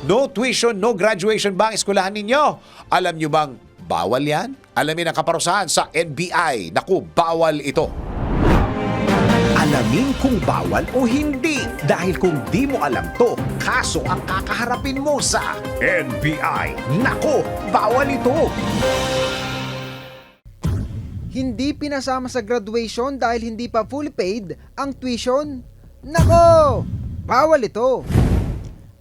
No tuition, no graduation ba ang eskwelahan ninyo? Alam nyo bang bawal yan? Alamin ang kaparusahan sa NBI. Naku, bawal ito. Alamin kung bawal o hindi. Dahil kung di mo alam to, kaso ang kakaharapin mo sa NBI. Naku, bawal ito. Hindi pinasama sa graduation dahil hindi pa fully paid ang tuition? Nako! Bawal ito!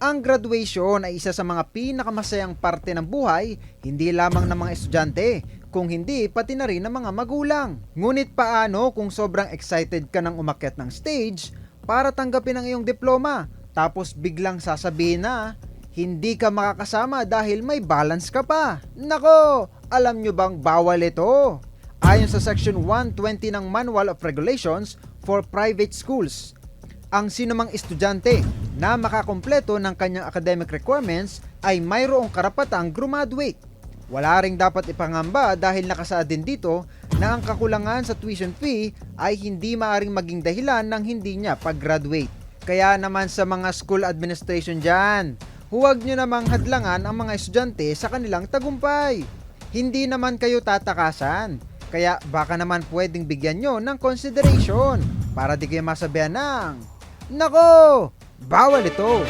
Ang graduation ay isa sa mga pinakamasayang parte ng buhay, hindi lamang ng mga estudyante, kung hindi pati na rin ng mga magulang. Ngunit paano kung sobrang excited ka nang umakyat ng stage para tanggapin ang iyong diploma, tapos biglang sasabihin na hindi ka makakasama dahil may balance ka pa? Nako! Alam nyo bang bawal ito? Ayon sa Section 120 ng Manual of Regulations for Private Schools, ang sinumang estudyante na makakumpleto ng kanyang academic requirements ay mayroong karapatang graduate. Wala ring dapat ipangamba dahil nakasaad din dito na ang kakulangan sa tuition fee ay hindi maaring maging dahilan ng hindi niya pag-graduate. Kaya naman sa mga school administration dyan, huwag nyo namang hadlangan ang mga estudyante sa kanilang tagumpay. Hindi naman kayo tatakasan. Kaya baka naman pwedeng bigyan nyo ng consideration para di kayo masabihan ng, nako, bawal ito.